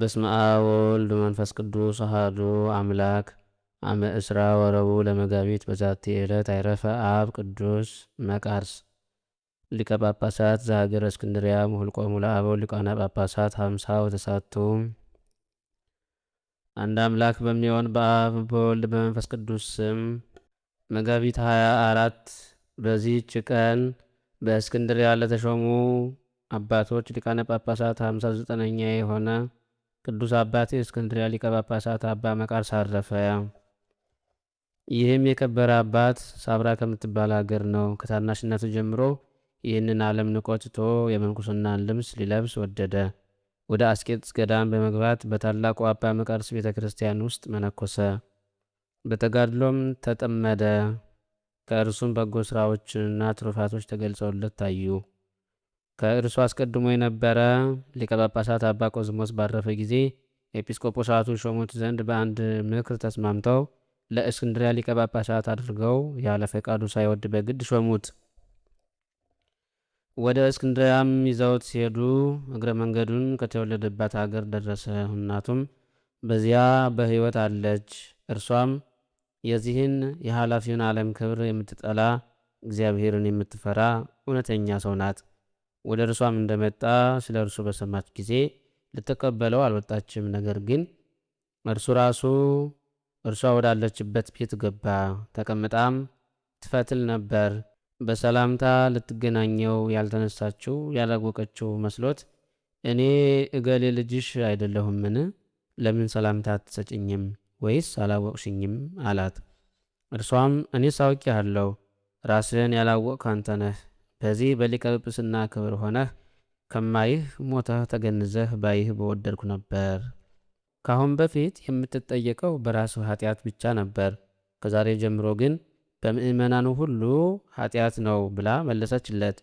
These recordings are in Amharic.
በስመ አብ ወወልድ ወመንፈስ ቅዱስ አሐዱ አምላክ። አመ እስራ ወረቡዕ ለመጋቢት በዛቲ ዕለት አይረፈ አብ ቅዱስ መቃርስ ሊቀ ጳጳሳት ዘሀገረ እስክንድርያ ምሁልቆሙ ለአበው ሊቃነ ጳጳሳት 50 ወተሳቱ። አንድ አምላክ በሚሆን በአብ በወልድ በመንፈስ ቅዱስ ስም መጋቢት 24 በዚህች ቀን በእስክንድርያ ለተሾሙ አባቶች ሊቃነ ጳጳሳት 59ኛ የሆነ ቅዱስ አባት የእስክንድርያ ሊቀ ጳጳሳት አባ መቃርስ አረፈ። ይህም የከበረ አባት ሳብራ ከምትባል ሀገር ነው። ከታናሽነቱ ጀምሮ ይህንን ዓለም ንቆ ትቶ የምንኩስናን ልብስ ሊለብስ ወደደ። ወደ አስቄጥስ ገዳም በመግባት በታላቁ አባ መቃርስ ቤተ ክርስቲያን ውስጥ መነኮሰ። በተጋድሎም ተጠመደ። ከእርሱም በጎ ሥራዎችና ትሩፋቶች ተገልጸውለት ታዩ። ከእርሱ አስቀድሞ የነበረ ሊቀ ጳጳሳት አባ ቆዝሞስ ባረፈ ጊዜ ኤጲስቆጶሳቱ ሾሙት ዘንድ በአንድ ምክር ተስማምተው ለእስክንድርያ ሊቀ ጳጳሳት አድርገው ያለ ፈቃዱ ሳይወድ በግድ ሾሙት። ወደ እስክንድርያም ይዘውት ሲሄዱ እግረ መንገዱን ከተወለደባት ሀገር ደረሰ። እናቱም በዚያ በሕይወት አለች። እርሷም የዚህን የኃላፊውን ዓለም ክብር የምትጠላ እግዚአብሔርን የምትፈራ እውነተኛ ሰው ናት። ወደ እርሷም እንደመጣ ስለ እርሱ በሰማች ጊዜ ልትቀበለው አልወጣችም። ነገር ግን እርሱ ራሱ እርሷ ወዳለችበት ቤት ገባ። ተቀምጣም ትፈትል ነበር። በሰላምታ ልትገናኘው ያልተነሳችው ያላወቀችው መስሎት እኔ እገሌ ልጅሽ አይደለሁምን? ለምን ሰላምታ አትሰጭኝም? ወይስ አላወቅሽኝም? አላት። እርሷም እኔስ አውቄሃለሁ፣ ራስህን ያላወቅህ አንተ ነህ። በዚህ በሊቀ ጵጵስና ክብር ሆነህ ከማይህ ሞተህ ተገንዘህ ባይህ በወደድኩ ነበር። ካሁን በፊት የምትጠየቀው በራስህ ኃጢአት ብቻ ነበር። ከዛሬ ጀምሮ ግን በምእመናኑ ሁሉ ኃጢአት ነው ብላ መለሰችለት።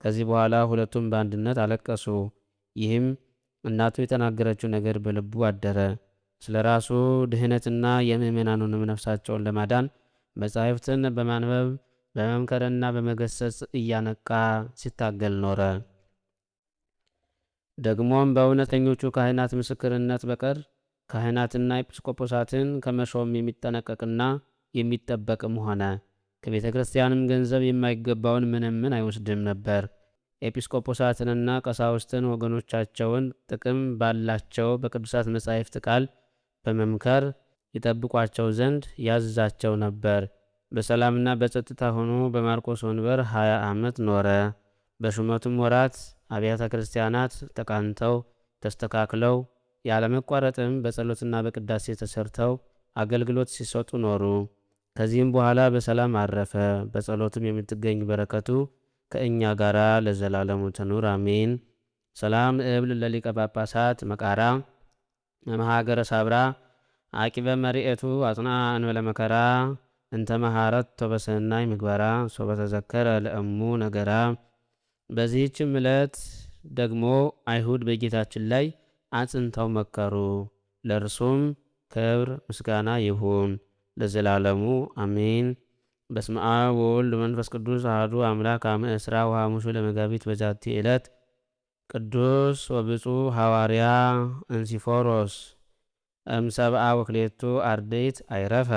ከዚህ በኋላ ሁለቱም በአንድነት አለቀሱ። ይህም እናቱ የተናገረችው ነገር በልቡ አደረ። ስለ ራሱ ድህነትና የምእመናኑንም ነፍሳቸውን ለማዳን መጻሕፍትን በማንበብ በመምከርና በመገሰጽ እያነቃ ሲታገል ኖረ። ደግሞም በእውነተኞቹ ካህናት ምስክርነት በቀር ካህናትና ኤጲስቆጶሳትን ከመሾም የሚጠነቀቅና የሚጠበቅም ሆነ። ከቤተ ክርስቲያንም ገንዘብ የማይገባውን ምንም አይወስድም ነበር። ኤጲስቆጶሳትንና ቀሳውስትን ወገኖቻቸውን ጥቅም ባላቸው በቅዱሳት መጻሕፍት ቃል በመምከር ይጠብቋቸው ዘንድ ያዝዛቸው ነበር። በሰላምና በጸጥታ ሆኖ በማርቆስ ወንበር 20 ዓመት ኖረ። በሹመቱም ወራት አብያተ ክርስቲያናት ተቃንተው ተስተካክለው ያለመቋረጥም በጸሎትና በቅዳሴ ተሰርተው አገልግሎት ሲሰጡ ኖሩ። ከዚህም በኋላ በሰላም አረፈ። በጸሎቱም የምትገኝ በረከቱ ከእኛ ጋር ለዘላለሙ ትኑር አሜን። ሰላም እብል ለሊቀ ጳጳሳት መቃራ መሃገረ ሳብራ አቂበ መሪኤቱ አጽና እንበለ መከራ እንተ መሃረት ቶበሰናይ ምግባራ ሶበተዘከረ ለእሙ ነገራ። በዚህችም ዕለት ደግሞ አይሁድ በጌታችን ላይ አጽንተው መከሩ። ለእርሱም ክብር ምስጋና ይሁን ለዘላለሙ አሜን። በስመ አብ ወወልድ ወመንፈስ ቅዱስ አሐዱ አምላክ አመ እስራ ወሐሙሱ ለመጋቢት በዛቲ ዕለት ቅዱስ ወብፁዕ ሐዋርያ እንሲፎሮስ እምሰብአ ወክልኤቱ አርድእት አይረፈ።